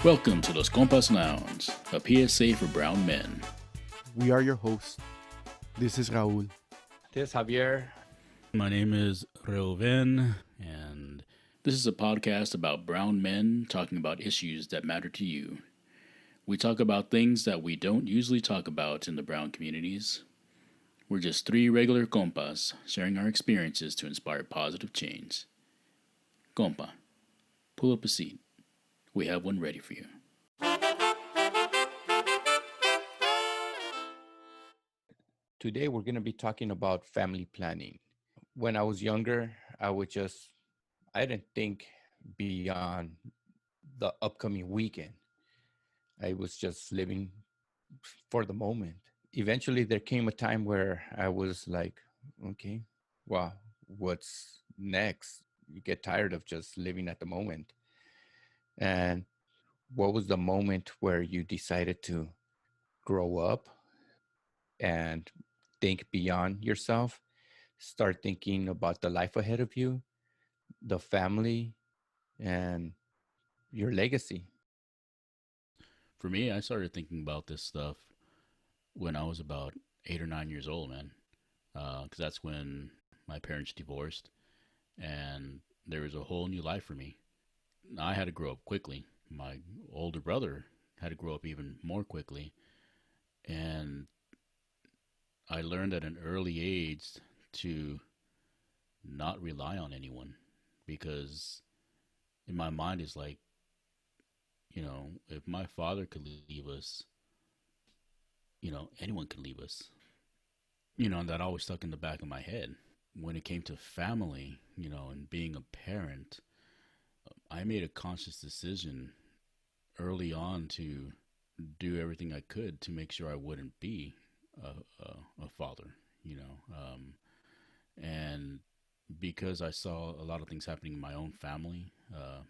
Welcome to Los Compas Lounge, a PSA for brown men. We are your hosts. This is Raul. This Javier. My name is Reuven, and this is a podcast about brown men talking about issues that matter to you. We talk about things that we don't usually talk about in the brown communities. We're just three regular compas sharing our experiences to inspire positive change. Compa, pull up a seat. We have one ready for you. Today we're going to be talking about family planning. When I was younger, I didn't think beyond the upcoming weekend. I was just living for the moment. Eventually, there came a time where I was like, okay, wow, what's next? You get tired of just living at the moment. And what was the moment where you decided to grow up and think beyond yourself, start thinking about the life ahead of you, the family, and your legacy? For me, I started thinking about this stuff when I was about 8 or 9 years old, man. Because that's when my parents divorced, and there was a whole new life for me. I had to grow up quickly. My older brother had to grow up even more quickly, and I learned at an early age to not rely on anyone because in my mind is like, if my father could leave us, anyone could leave us. And that always stuck in the back of my head. When it came to family, and being a parent, I made a conscious decision early on to do everything I could to make sure I wouldn't be a father, and because I saw a lot of things happening in my own family,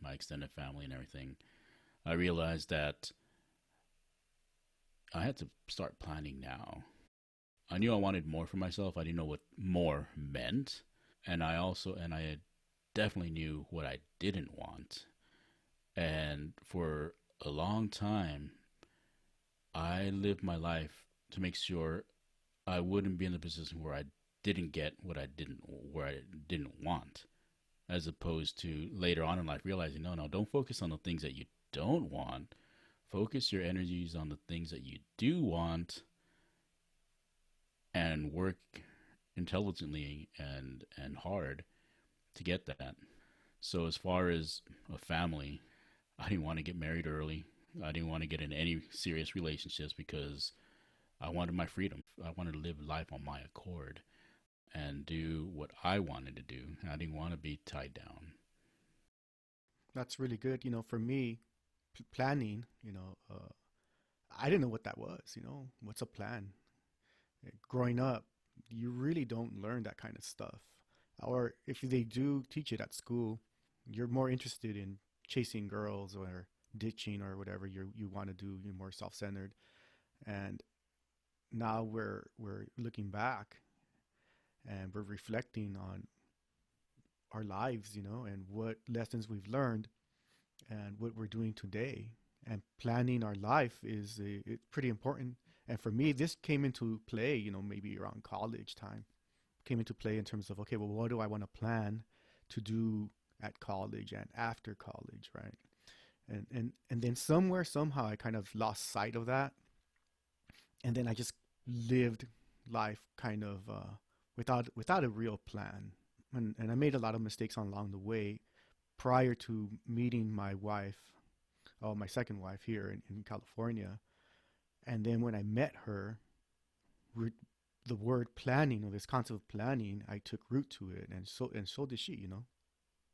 my extended family and everything, I realized that I had to start planning now. I knew I wanted more for myself. I didn't know what more meant. And I definitely knew what I didn't want. And for a long time, I lived my life to make sure I wouldn't be in the position where I didn't get where I didn't want, as opposed to later on in life realizing, no, don't focus on the things that you don't want. Focus your energies on the things that you do want and work intelligently and hard to get that. So as far as a family, I didn't want to get married early. I didn't want to get in any serious relationships because I wanted my freedom. I wanted to live life on my accord and do what I wanted to do. I didn't want to be tied down. That's really good. For me, planning, I didn't know what that was. What's a plan? Growing up, you really don't learn that kind of stuff. Or if they do teach it at school, you're more interested in chasing girls or ditching or whatever you want to do. You're more self-centered. And now we're looking back and we're reflecting on our lives, and what lessons we've learned and what we're doing today. And planning our life is it's pretty important. And for me, this came into play, maybe around college time. Came into play in terms of, okay, well, what do I want to plan to do at college and after college, right? And then somewhere, somehow, I kind of lost sight of that. And then I just lived life kind of without a real plan. And I made a lot of mistakes along the way prior to meeting my wife, my second wife here in California. And then when I met her, the word planning, or this concept of planning, I took root to it, and so did she.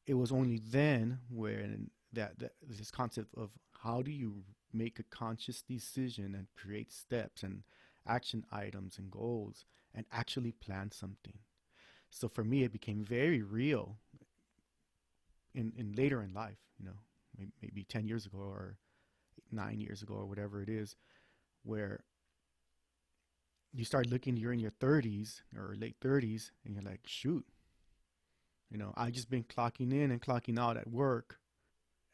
It was only then when that this concept of how do you make a conscious decision and create steps and action items and goals and actually plan something. So for me, it became very real in later in life, maybe 10 years ago or 9 years ago or whatever it is, where you start looking, you're in your 30s or late 30s, and you're like, shoot, I just been clocking in and clocking out at work,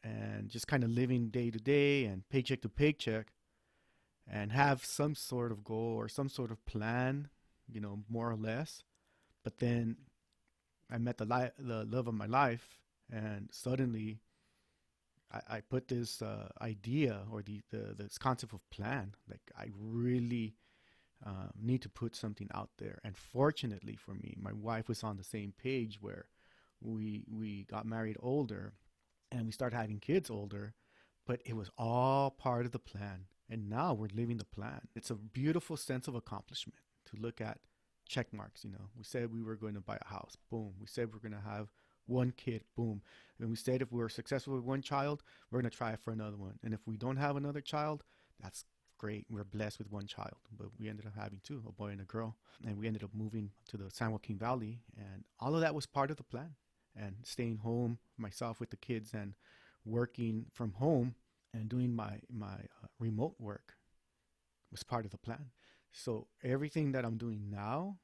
and just kind of living day to day and paycheck to paycheck, and have some sort of goal or some sort of plan, more or less. But then I met the love of my life, and suddenly I put this idea, or this concept of plan. Like, I really need to put something out there. And fortunately for me, my wife was on the same page, where we got married older, and we started having kids older, but it was all part of the plan. And now we're living the plan. It's a beautiful sense of accomplishment to look at check marks. We said we were going to buy a house. Boom. We said we're going to have one kid. Boom. And we said if we're successful with one child, we're going to try for another one. And if we don't have another child, that's great. We're blessed with one child. But we ended up having two, a boy and a girl. And we ended up moving to the San Joaquin Valley. And all of that was part of the plan. And staying home myself with the kids, and working from home, and doing my remote work was part of the plan. So everything that I'm doing now,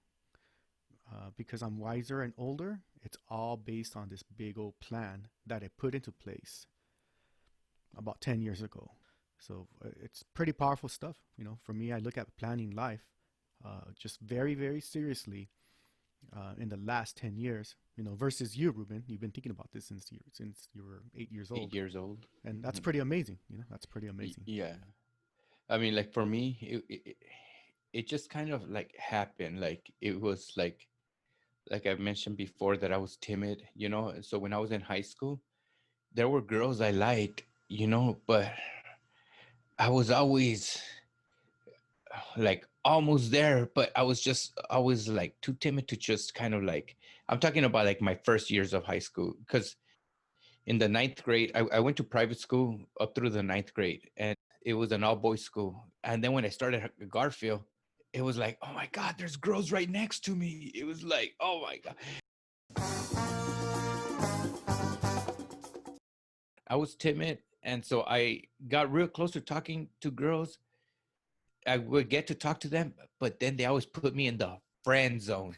because I'm wiser and older, it's all based on this big old plan that I put into place about 10 years ago. So it's pretty powerful stuff. For me, I look at planning life just very, very seriously in the last 10 years, versus you, Ruben. You've been thinking about this since you were 8 years Eight old. years old. And that's Mhm. pretty amazing. That's pretty amazing. Yeah. I mean, like for me, it just kind of like happened. Like it was like I mentioned before that I was timid, you know. So when I was in high school, there were girls I liked, you know, but I was always like almost there, but I was like too timid to just kind of like, I'm talking about like my first years of high school. Because in the ninth grade, I went to private school up through the ninth grade, and it was an all boys school. And then when I started at Garfield, it was like, oh my God, there's girls right next to me. It was like, oh my God. I was timid. And so I got real close to talking to girls. I would get to talk to them, but then they always put me in the friend zone,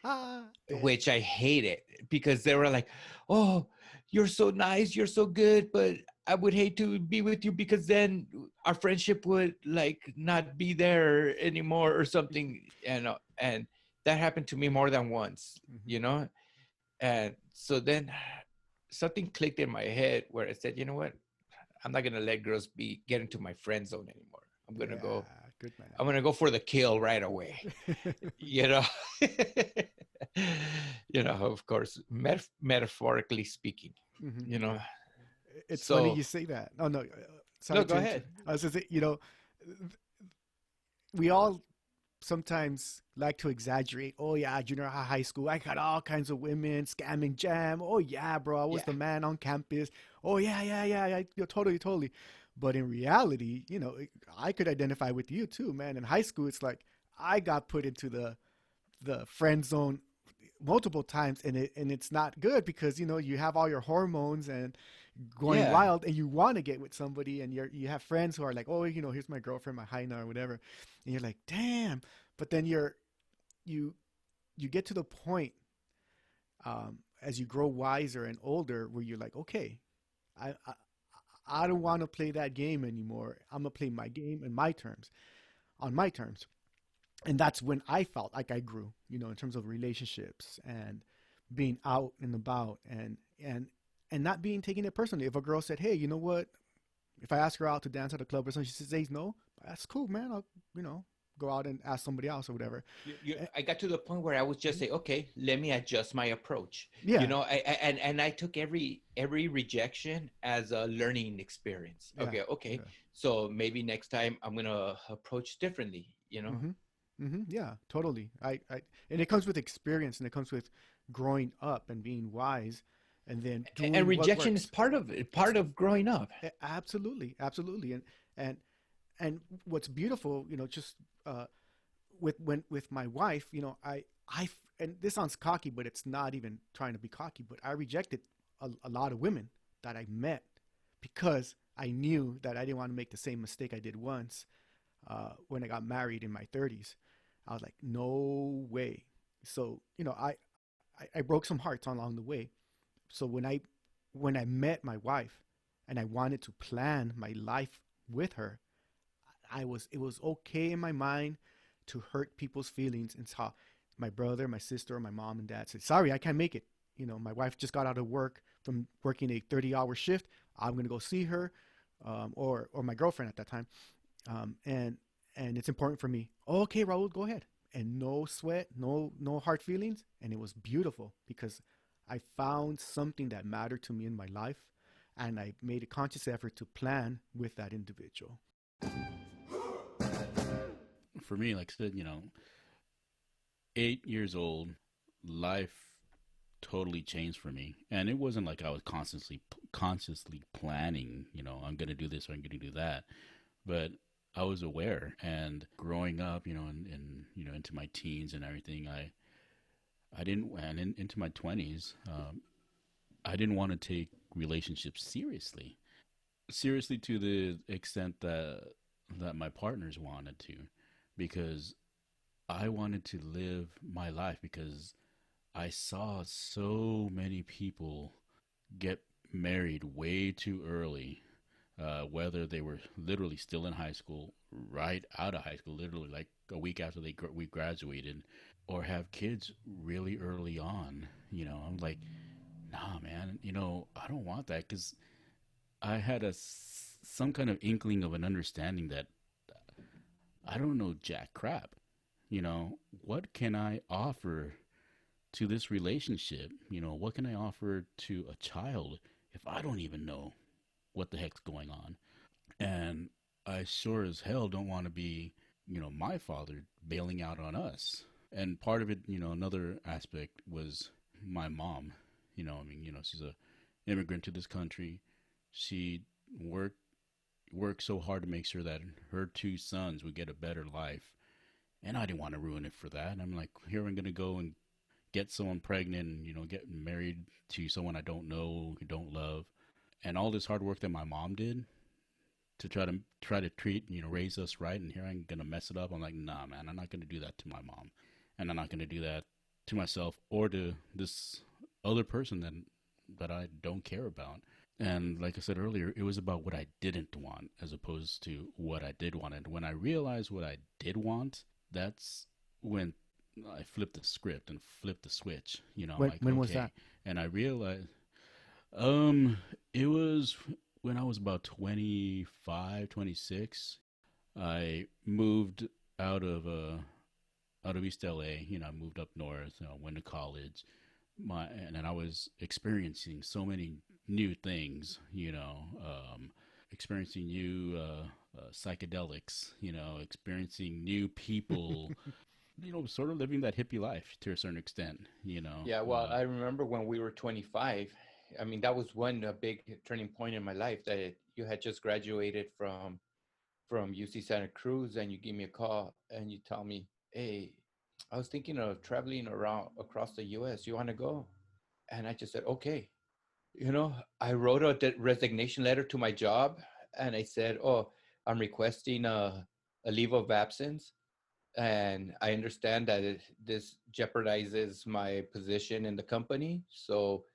Damn. which I hated, because they were like, "Oh, you're so nice, you're so good, but I would hate to be with you because then our friendship would like not be there anymore or something." And that happened to me more than once, Mhm. you know. And so then something clicked in my head where I said, "You know what? I'm not gonna let girls be get into my friend zone anymore. I'm gonna Yeah, go. good I'm gonna go for the kill right away." man. You know. You know, of course, metaphorically speaking, you know. Yeah. It's funny So you say that. Oh no, no, sorry go to ahead. I was just say, we all sometimes like to exaggerate. Oh yeah, junior high school, I got all kinds of women scamming jam. Oh yeah, bro, I was Yeah, the man on campus. Oh yeah, yeah, yeah, yeah. Totally, totally. But in reality, I could identify with you too, man. In high school, it's like I got put into the friend zone multiple times, and it's not good, because you have all your hormones and going yeah, wild, and you want to get with somebody, and you have friends who are like, oh, here's my girlfriend, my hyena or whatever, and you're like, damn. But then you you get to the point, as you grow wiser and older, where you're like, okay, I I, I don't want to play that game anymore. I'm gonna play my game in my terms, on my terms. And that's when I felt like I grew, in terms of relationships and being out and about, and not being taking it personally. If a girl said, "Hey, you know what? If I ask her out to dance at a club or something, she says no, that's cool, man. I'll, go out and ask somebody else or whatever." Eh, I got to the point where I would just say, okay, let me adjust my approach. You Yeah, know, and I took every rejection as a learning experience. yeah, Okay, okay, yeah. so maybe next time I'm gonna approach differently. You know, Mm-hmm. Mm-hmm. Yeah, totally. And it comes with experience, and it comes with growing up and being wise, and then and doing what rejection is works. part of growing up. Absolutely, absolutely. And and what's beautiful, just uh, with my wife, and this sounds cocky, but it's not even trying to be cocky. But I rejected a lot of women that I met, because I knew that I didn't want to make the same mistake I did once, when I got married in my 30s. I was like, no way. So I broke some hearts along the way. So when I met my wife, and I wanted to plan my life with her, it was okay in my mind to hurt people's feelings and how my brother, my sister, my mom and dad said, "Sorry, I can't make it. You know, my wife just got out of work from working a 30-hour shift. I'm gonna go see her, or my girlfriend at that time, and it's important for me. Okay, Raul, go ahead." And no sweat, no hard feelings, and it was beautiful because I found something that mattered to me in my life, and I made a conscious effort to plan with that individual. For me, like I said, 8 years old, life totally changed for me, and it wasn't like I was consciously planning. I'm gonna do this or I'm gonna do that, but I was aware. And growing up, and into my teens and everything, I didn't, and into my 20s, I didn't want to take relationships seriously to the extent that my partners wanted to, because I wanted to live my life, because I saw so many people get married way too early, whether they were literally still in high school, right out of high school, literally like a week after we graduated, or have kids really early on. I'm like, nah, man. I don't want that, because I had some kind of inkling of an understanding that I don't know jack crap. What can I offer to this relationship? What can I offer to a child if I don't even know what the heck's going on? And I sure as hell don't want to be, my father bailing out on us. And part of it, another aspect was my mom. She's a immigrant to this country. She worked worked so hard to make sure that her two sons would get a better life. And I didn't want to ruin it for that. And I'm like, here I'm gonna go and get someone pregnant and, get married to someone I don't know, who don't love. And all this hard work that my mom did to try to treat, raise us right, and here I'm gonna mess it up. I'm like, nah, man, I'm not gonna do that to my mom, and I'm not gonna do that to myself or to this other person that I don't care about. And like I said earlier, it was about what I didn't want as opposed to what I did want. And when I realized what I did want, that's when I flipped the script and flipped the switch. I'm like, When was that? okay. And I realized, um, it was when I was about 25, 26. I moved out of East LA. I moved up north. Went to college. And then I was experiencing so many new things. Experiencing new psychedelics. Experiencing new people. Sort of living that hippie life to a certain extent. Yeah, well, I remember when we were 25. I mean, that was one big turning point in my life, that you had just graduated from UC Santa Cruz, and you give me a call and you tell me, "Hey, I was thinking of traveling around across the U.S. You want to go?" And I just said, "Okay." I wrote a resignation letter to my job, and I said, "Oh, I'm requesting a leave of absence, and I understand that this jeopardizes my position in the company. So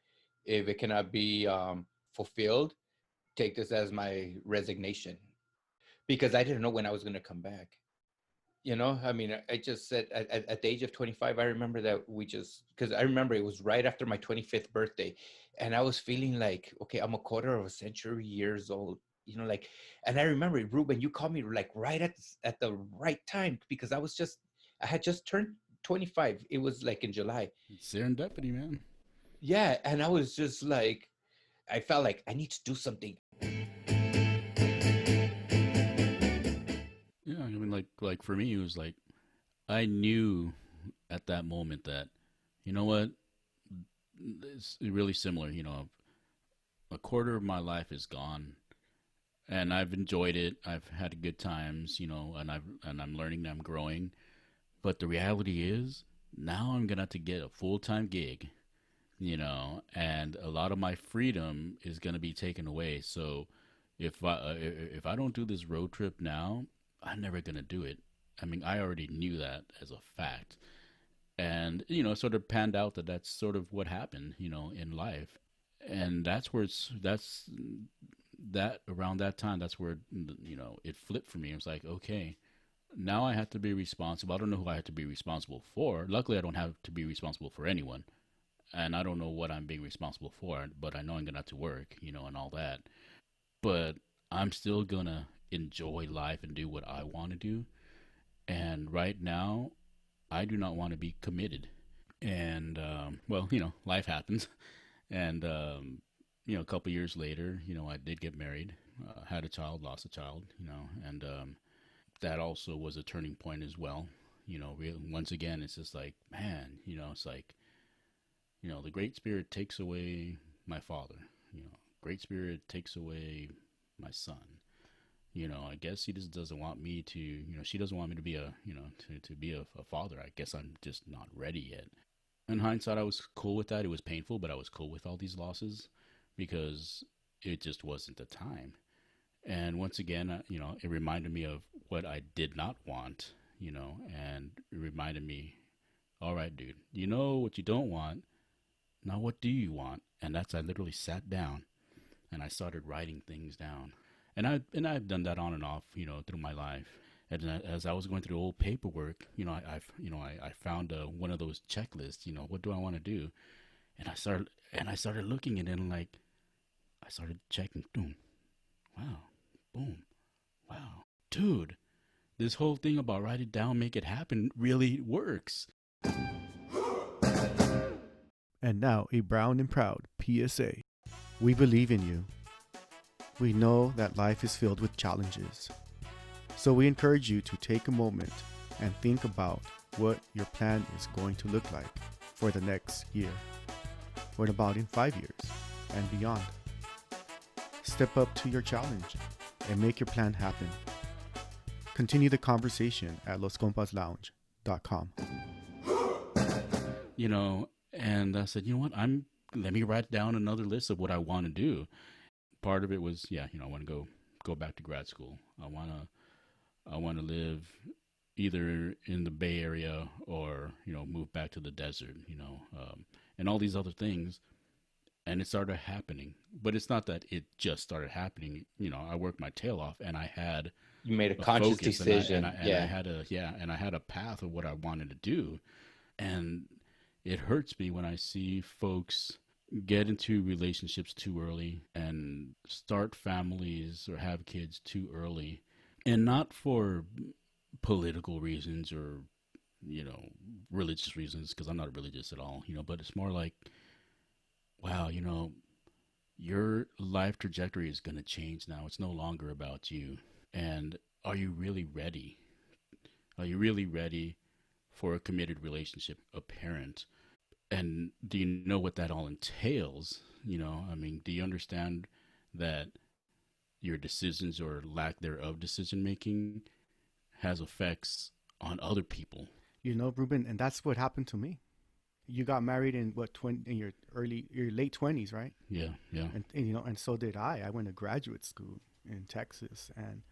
if it cannot be fulfilled, take this as my resignation," because I didn't know when I was going to come back. I mean, I just said at the age of 25, I remember that because I remember it was right after my 25th birthday. And I was feeling like, okay, I'm a quarter of a century years old, like, and I remember, Ruben, you called me like right at the right time, because I had just turned 25. It was like in July. serendipity, man. Yeah. And I was just like, I felt like I need to do something. Yeah, I mean, like for me, it was like I knew at that moment that, you know what, it's really similar. A quarter of my life is gone, and I've enjoyed it. I've had good times, and I'm learning, I'm growing. But the reality is, now I'm gonna have to get a full time gig, and a lot of my freedom is gonna be taken away. So if I don't do this road trip now, I'm never gonna do it. I mean, I already knew that as a fact, and it sort of panned out that that's sort of what happened, in life. And that's that around that time, that's where it flipped for me. It was like, okay, now I have to be responsible. I don't know who I have to be responsible for. Luckily, I don't have to be responsible for anyone, and I don't know what I'm being responsible for. But I know I'm gonna have to work, and all that. But I'm still gonna enjoy life and do what I want to do. And right now, I do not want to be committed. And well, life happens. And a couple years later, I did get married, had a child, lost a child, and that also was a turning point as well. Once again, it's just like, man, it's like, the Great Spirit takes away my father. Great Spirit takes away my son. I guess he just doesn't want me to, she doesn't want me to be to be a father. I guess I'm just not ready yet. In hindsight, I was cool with that. It was painful, but I was cool with all these losses because it just wasn't the time. And once again, it reminded me of what I did not want, and it reminded me, all right, dude, you know what you don't want. Now, what do you want? And I literally sat down and I started writing things down. And I've done that on and off, through my life. And as I was going through old paperwork, I found one of those checklists. What do I want to do? And I started looking at it and like I started checking. Boom, wow, boom, wow, dude. This whole thing about write it down, make it happen really works. And now, a brown and proud PSA. We believe in you. We know that life is filled with challenges. So we encourage you to take a moment and think about what your plan is going to look like for the next year. What about in 5 years and beyond? Step up to your challenge and make your plan happen. Continue the conversation at loscompaslounge.com. And I said, what? Let me write down another list of what I want to do. Part of it was, yeah, I want to go back to grad school. I want to live either in the Bay Area or move back to the desert. And all these other things. And it started happening, but it's not that it just started happening. I worked my tail off, and I had You made a a conscious focus, and I and I decision. and I Yeah. had a path of what I wanted to do. And it hurts me when I see folks get into relationships too early and start families or have kids too early, and not for political reasons or you know religious reasons, because I'm not religious at all. But it's more like, wow, your life trajectory is going to change now. It's no longer about you. And are you really ready? Are you really ready for a committed relationship, a parent? And do you know what that all entails? I mean, do you understand that your decisions or lack thereof decision making has effects on other people? Ruben, and that's what happened to me. You got married in what 20 in your late 20s, right? Yeah, yeah. And so did I. I went to graduate school in Texas, and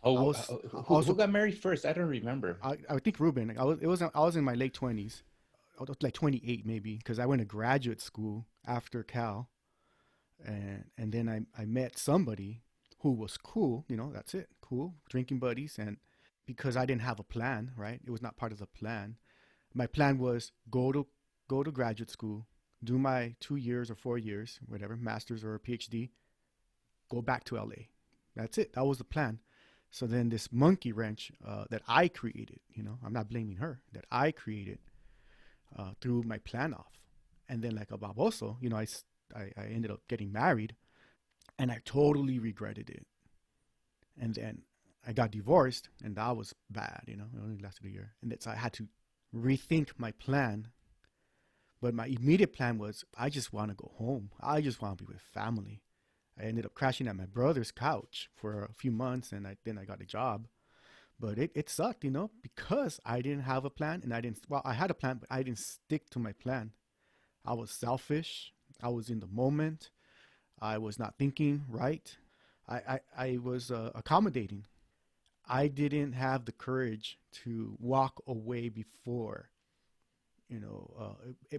I Oh, was who also got married first? I don't remember. I think Ruben. I was in my late 20s, I was like 28 maybe, because I went to graduate school after Cal, and then I met somebody who was cool. That's it, cool drinking buddies, and because I didn't have a plan, right? It was not part of the plan. My plan was go to graduate school, do my 2 years or 4 years, whatever, master's or a PhD, go back to LA. That's it. That was the plan. So then this monkey wrench that I created, I'm not blaming her, that I created threw my plan off. And then like a baboso, I ended up getting married and I totally regretted it. And then I got divorced and that was bad, it only lasted a year. And so I had to rethink my plan. But my immediate plan was I just want to go home. I just want to be with family. I ended up crashing at my brother's couch for a few months, and then I got a job. But it sucked, because I didn't have a plan, and I had a plan, but I didn't stick to my plan. I was selfish. I was in the moment. I was not thinking right. I was accommodating. I didn't have the courage to walk away before,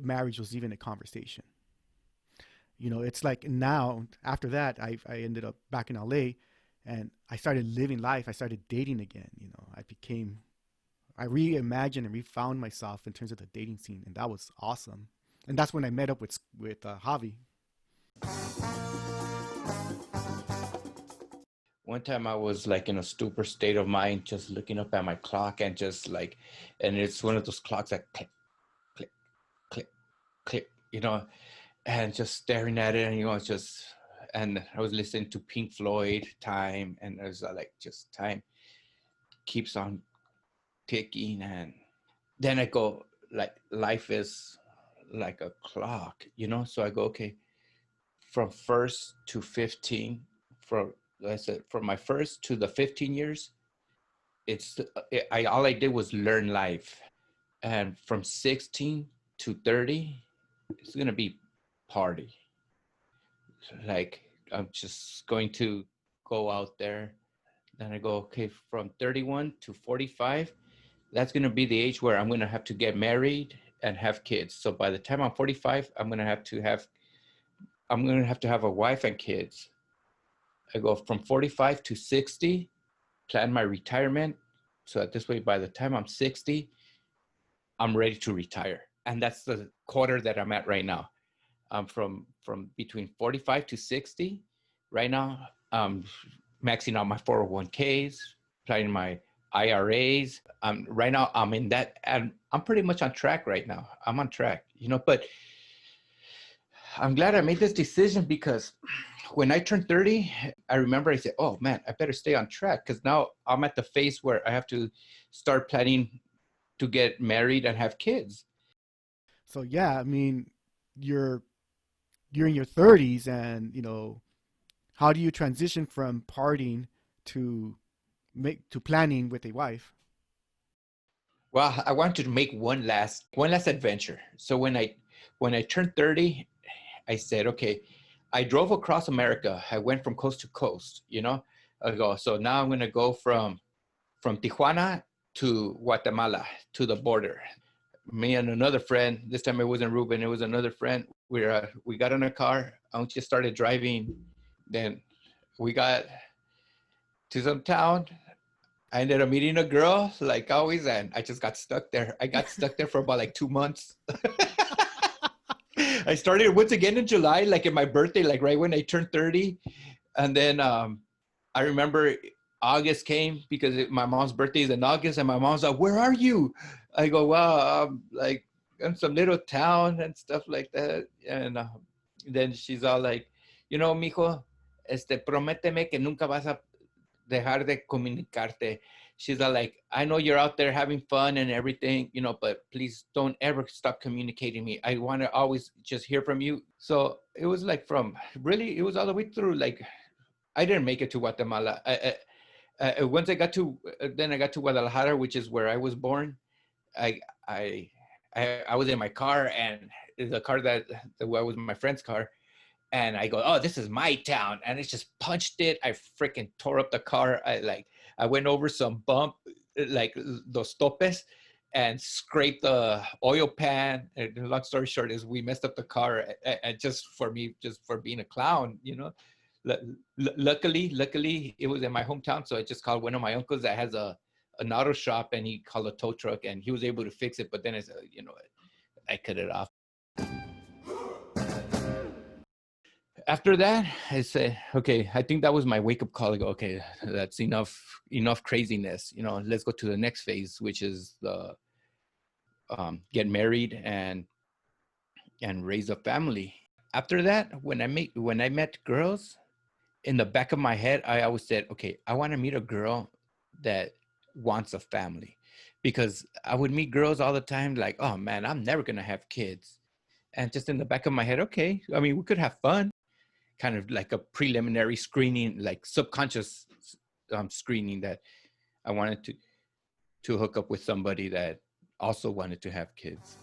marriage was even a conversation. It's like now after that, I ended up back in LA, and I started living life. I started dating again. I reimagined and refound myself in terms of the dating scene, and that was awesome. And that's when I met up with Javi. One time I was like in a stupor state of mind, just looking up at my clock and just like, and it's one of those clocks that click, click, click, click, and just staring at it, and it's just, and I was listening to Pink Floyd, Time, and it was like just time keeps on ticking, and then I go like life is like a clock, So I go, okay, from first to 15, from I said from my first to the 15 years, it's all I did was learn life, and from 16 to 30, it's gonna be party. Like I'm just going to go out there. Then I go, okay, from 31 to 45, that's going to be the age where I'm going to have to get married and have kids. So by the time I'm 45, I'm going to have a wife and kids. I go from 45 to 60, plan my retirement. So that this way, by the time I'm 60, I'm ready to retire. And that's the quarter that I'm at right now. From between 45 to 60 right now. Maxing out my 401ks, planning my IRAs. Right now I'm in that, and I'm pretty much on track right now. I'm on track, but I'm glad I made this decision because when I turned 30, I remember I said, oh man, I better stay on track because now I'm at the phase where I have to start planning to get married and have kids. So yeah, I mean, you're you're in your 30s, and how do you transition from partying to make to planning with a wife? Well, I wanted to make one last adventure. So when I turned 30, I said, okay, I drove across America. I went from coast to coast. I go, so now I'm gonna go from Tijuana to Guatemala to the border. Me and another friend, this time it wasn't Ruben, it was another friend. We got in a car, I just started driving. Then we got to some town. I ended up meeting a girl, like always, and I just got stuck there. I got stuck there for about like 2 months. I started once again in July, like in my birthday, like right when I turned 30. And then I remember August came because my mom's birthday is in August, and my mom's like, "Where are you?" I go, "Well, like in some little town and stuff like that." And then she's all like, mijo, prométeme que nunca vas a dejar de comunicarte. She's all like, I know you're out there having fun and everything, but please don't ever stop communicating me. I want to always just hear from you. So it was like it was all the way through. Like, I didn't make it to Guatemala. Once then I got to Guadalajara, which is where I was born. I, I, I was in my car, and the car that was my friend's car, and I go, oh, this is my town, and it just punched it. I freaking tore up the car. I went over some bump, like those topes, and scraped the oil pan. And long story short is we messed up the car, and just for me, just for being a clown. Luckily, it was in my hometown, so I just called one of my uncles that has an auto shop, and he called a tow truck, and he was able to fix it. But then I cut it off. After that, I said, okay, I think that was my wake up call. I go, okay, that's enough craziness. Let's go to the next phase, which is the get married and raise a family. After that, when I met girls, in the back of my head, I always said, okay, I want to meet a girl that wants a family, because I would meet girls all the time, like, oh man, I'm never gonna have kids, and just in the back of my head, okay, I mean, we could have fun. Kind of like a preliminary screening, like subconscious screening, that I wanted to hook up with somebody that also wanted to have kids.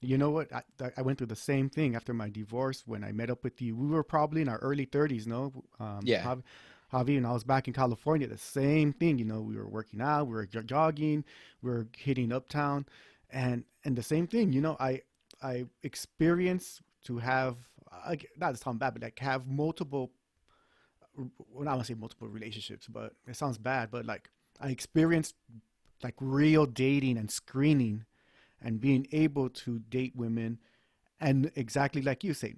You know what? I went through the same thing after my divorce when I met up with you. We were probably in our early 30s, no? Yeah. Javi, and I was back in California. The same thing, we were working out, we were jogging, we were hitting uptown, and the same thing. I experienced to have not to sound bad, but like have multiple. Well, not want to say multiple relationships, but it sounds bad. But like I experienced like real dating and screening and being able to date women and exactly like you say,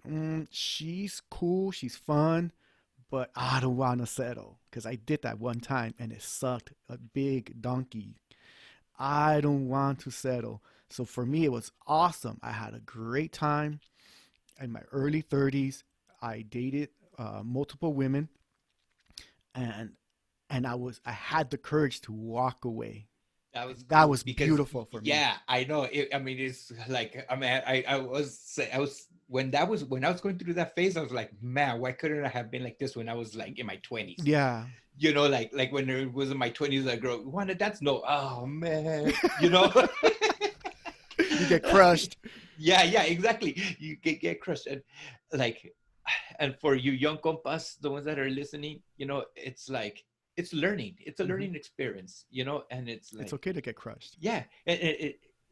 she's cool, she's fun, but I don't want to settle because I did that one time and it sucked a big donkey. I don't want to settle. So for me, it was awesome. I had a great time in my early 30s. I dated multiple women, and I had the courage to walk away. That was And that cool was because beautiful for me. yeah, I know. I mean, it's like I mean, I was when I was going through that phase, I was like, man, why couldn't I have been like this when I was like in my 20s? Yeah, You know, like when it was in my 20s, I go, want to dance? No, oh man, you know. you get crushed. Yeah, yeah, exactly. You get crushed, and like, and for you young compas, the ones that are listening, you know, it's like it's learning. It's a Hmm. learning experience, you know, and it's It's like okay to get crushed. yeah,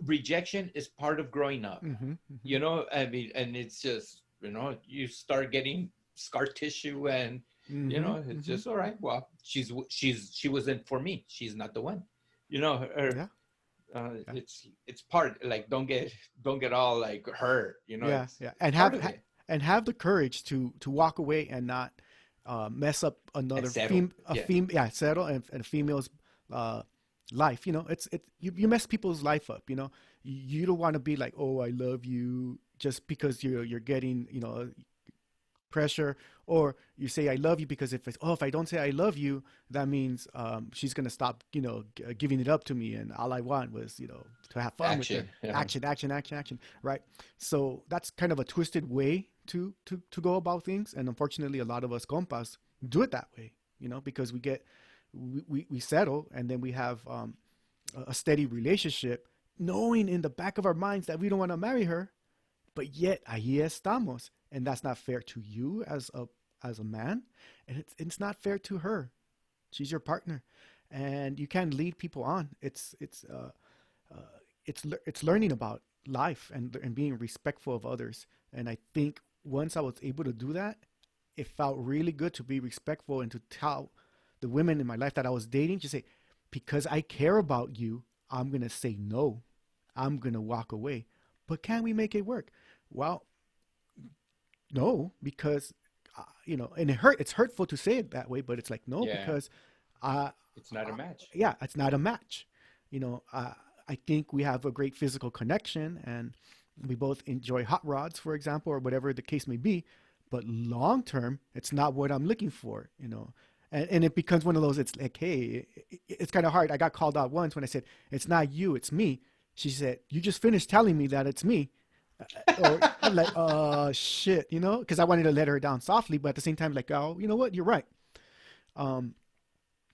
rejection is part of growing up, Hmm. Hmm. you know. I mean, and it's just, you know, you start getting scar tissue, and you Hmm. know, it's Hmm. just all right. Well, she wasn't for me. She's not the one, you know. Or Yeah, yeah, it's part, like, don't get all like hurt, you know. yeah, It's yeah. it's part of it. And have the courage to walk away and not mess up And another settle. Yeah, yeah, settle and a female's uh, life. You know, you mess people's life up. You know, you don't want to be like, oh, I love you, just because you're getting, you know, pressure, or you say I love you because if I don't say I love you, that means she's gonna stop, you know, giving it up to me, and all I want was, you know, to have fun with her. action. Yeah. Action, action, action, action. Right. So that's kind of a twisted way to go about things, and unfortunately, a lot of us compas do it that way. You know, because we settle, and then we have a steady relationship, knowing in the back of our minds that we don't want to marry her, but yet ahí estamos, and that's not fair to you as a man, and it's not fair to her. She's your partner, and you can't lead people on. Uh, it's learning about life and being respectful of others. And I think once I was able to do that, it felt really good to be respectful and to tell the women in my life that I was dating, to say, because I care about you, I'm gonna say no. I'm gonna walk away. But can we make it work? Well, no, because you know, and it's hurtful to say it that way, but it's like no, Yeah, because uh, it's not a match. yeah, it's not a match. You know, I think we have a great physical connection, and we both enjoy hot rods, for example, or whatever the case may be. But long term, it's not what I'm looking for. You know, and it becomes one of those. It's like, hey, it's kind of hard. I got called out once when I said it's not you, it's me. She said, "You just finished telling me that it's me." Or I'm like, shit, you know, because I wanted to let her down softly, but at the same time, like, oh, you know what, you're right. Um,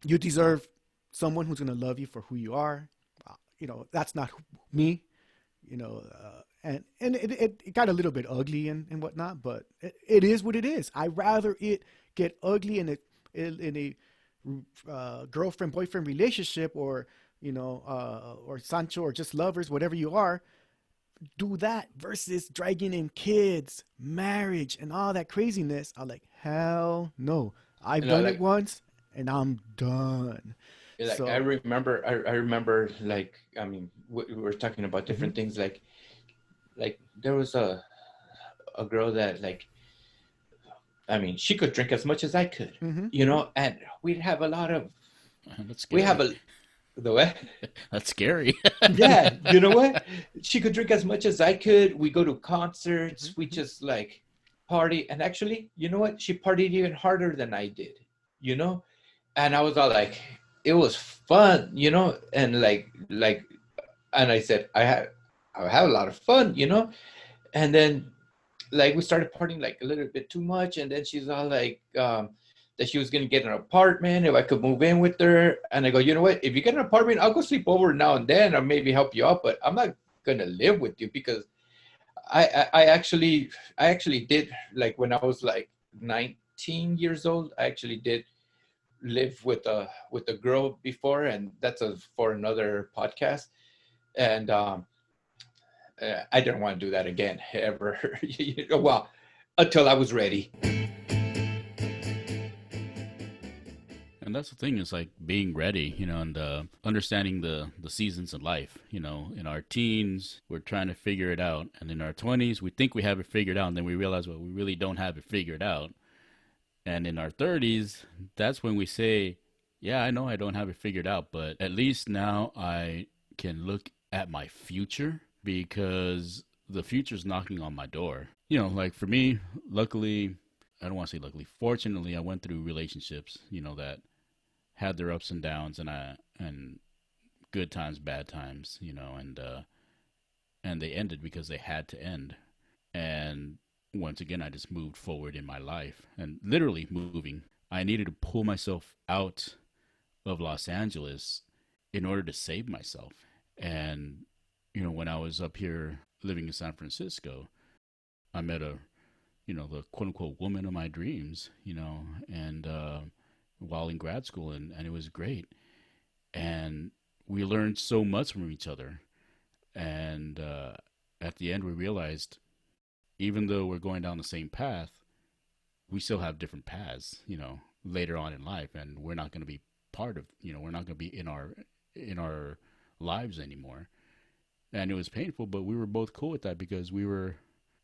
you deserve someone who's gonna love you for who you are. You know, that's not me. You know, and it got a little bit ugly and whatnot, but it is what it is. I rather it get ugly in a girlfriend boyfriend relationship, or you know, or Sancho, or just lovers, whatever you are, do that versus dragging in kids, marriage, and all that craziness. I'm like, hell no. I've You know, done it like once and I'm done. I So, remember, I remember, like, I mean, we were talking about mhm, different things, like there was a girl that, like, I mean, she could drink as much as I could, mhm, you mhm. know, and we'd have a lot of, That's we have scary. a, the way, That's scary. yeah, you know what? She could drink as much as I could. We go to concerts, Mhm, we mhm. just like party. And actually, you know what? She partied even harder than I did, you know? And I was all like, it was fun, you know? And and I said, I had a lot of fun, you know? And then like we started partying like a little bit too much, and then she's all like that she was gonna get an apartment if I could move in with her. And I go, you know what, if you get an apartment, I'll go sleep over now and then, or maybe help you out, but I'm not gonna live with you, because I actually did, like, when I was like 19 years old, I actually did live with a girl before, and that's for another podcast. And I didn't want to do that again ever. Well, until I was ready. And that's the thing is like being ready, and understanding the seasons of life. In our teens, we're trying to figure it out, and in our 20s, we think we have it figured out, and then we realize, well, we really don't have it figured out. And in our 30s, that's when we say, yeah, I know I don't have it figured out, but at least now I can look at my future because the future's knocking on my door. Like for me, luckily, I don't want to say luckily, fortunately, I went through relationships, that had their ups and downs and good times, bad times, and they ended because they had to end. And once again, I just moved forward in my life and literally moving. I needed to pull myself out of Los Angeles in order to save myself. And, when I was up here living in San Francisco, I met the quote unquote woman of my dreams, and while in grad school, and it was great. And we learned so much from each other. And at the end, we realized even though we're going down the same path, we still have different paths, later on in life, and we're not going to be part of, we're not going to be in our lives anymore. And it was painful, but we were both cool with that because we were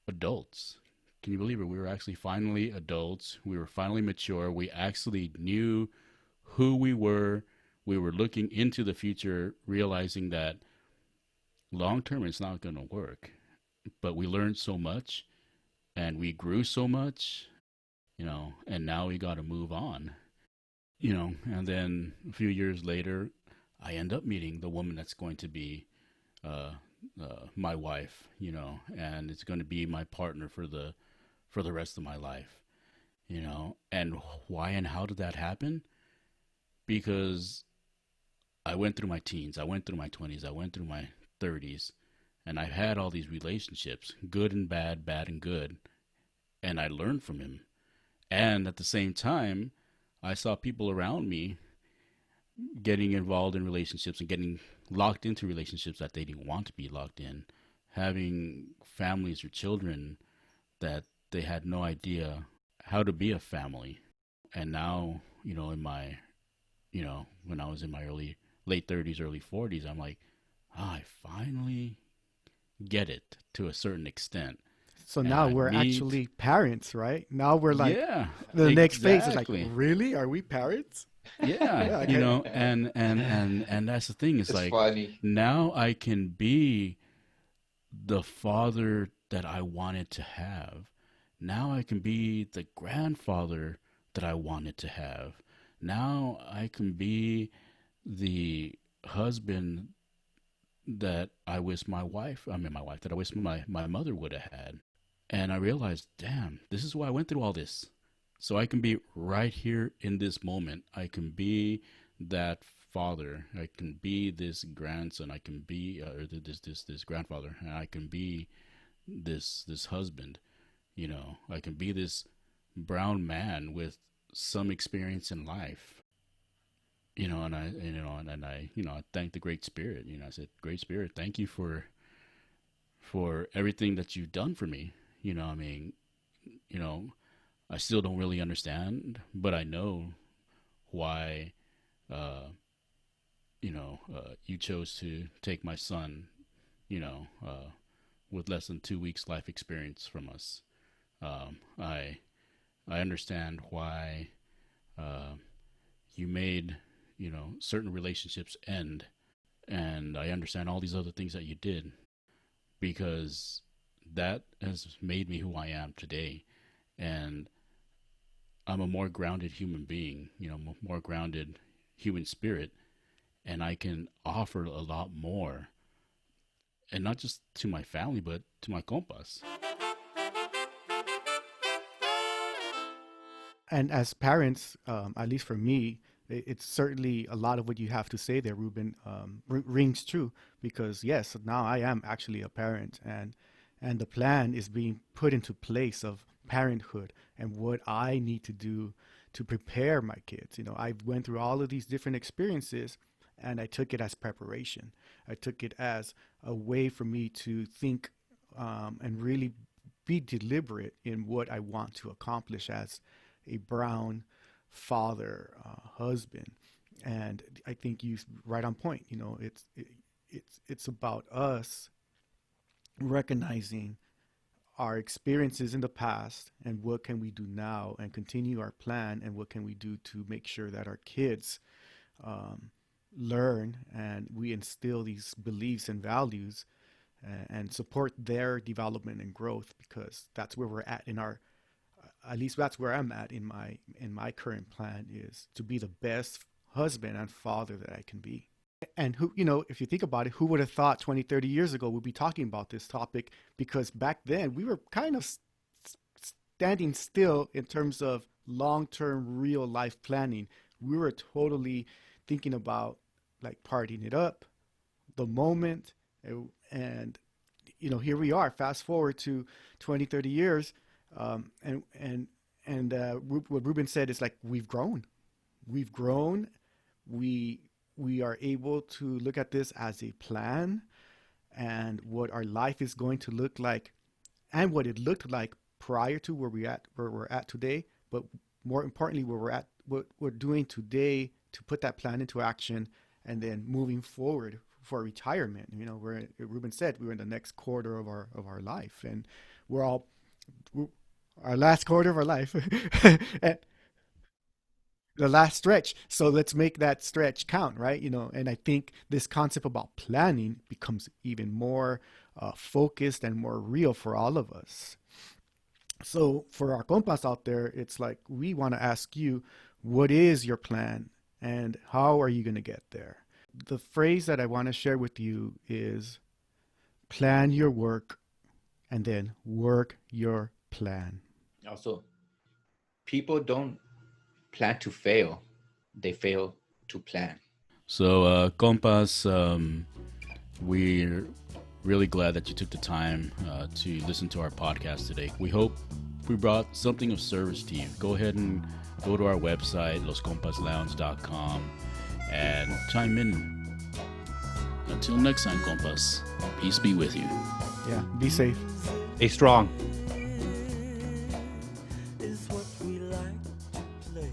adults. Can you believe it? We were actually finally adults. We were finally mature. We actually knew who we were. We were looking into the future, realizing that long term it's not going to work. But we learned so much and we grew so much, and now we got to move on, and then a few years later, I end up meeting the woman that's going to be uh, my wife, and it's going to be my partner for the rest of my life, and why and how did that happen? Because I went through my teens, I went through my 20s, I went through my 30s, and I've had all these relationships, good and bad, bad and good, and I learned from him. And at the same time, I saw people around me getting involved in relationships and getting locked into relationships that they didn't want to be locked in, having families or children that they had no idea how to be a family. And now, when I was in my late 30s, early 40s, I'm like, I finally get it to a certain extent. So And now I we're meet, actually parents, right? Now we're like, yeah, the next phase is like, exactly. really? Are we parents? Yeah, Yeah, okay. and that's the thing is It's like funny. now I can be the father that I wanted to have. Now I can be the grandfather that I wanted to have. Now I can be the husband that I wish my wife, that I wish my mother would have had. And I realized, damn, this is why I went through all this. So I can be right here in this moment. I can be that father. I can be this grandson. I can be this grandfather, and I can be this husband. I can be this brown man with some experience in life. And I thank the Great Spirit. I said, Great Spirit, thank you for everything that you've done for me. I mean, you know, I still don't really understand, but I know why, uh, you chose to take my son, you know, with less than 2 weeks life experience from us. I understand why uh, you made, certain relationships end, and I understand all these other things that you did because that has made me who I am today. And I'm a more grounded human being, more grounded human spirit, and I can offer a lot more, and not just to my family, but to my compas. And as parents, at least for me, it's certainly a lot of what you have to say there, Ruben, rings true because yes, now I am actually a parent, and the plan is being put into place of parenthood and what I need to do to prepare my kids. I went through all of these different experiences, and I took it as preparation. I took it as a way for me to think and really be deliberate in what I want to accomplish as a brown father, husband. And I think you right on point. You know, it's about us recognizing our experiences in the past and what can we do now and continue our plan and what can we do to make sure that our kids um, learn and we instill these beliefs and values and support their development and growth because that's where we're at in our at least that's where I'm at in my current plan is to be the best husband and father that I can be. And who, you know, if you think about it, who would have thought 20, 30 years ago we'd be talking about this topic? Because back then we were kind of standing still in terms of long term, real life planning. We were totally thinking about like partying it up, the moment, and you know, here we are. Fast forward to 20, 30 years, um, and and what Ruben said is like we've grown, we we are able to look at this as a plan and what our life is going to look like and what it looked like prior to where we're at today, but more importantly where we're at what we're doing today to put that plan into action and then moving forward for retirement. You know, we're Ruben said we're in the next quarter of our life and we're all our last quarter of our life and the last stretch. So let's make that stretch count, right? You know, and I think this concept about planning becomes even more focused and more real for all of us. So for our compas out there, it's like we want to ask you, what is your plan and how are you going to get there? The phrase that I want to share with you is plan your work and then work your plan. Also, people don't plan to fail, they fail to plan. So, Compas, we're really glad that you took the time to listen to our podcast today. We hope we brought something of service to you. Go ahead and go to our website, loscompaslounge.com, and chime in. Until next time, Compas, peace be with you. Yeah, be safe. Stay strong. Is what we like to play.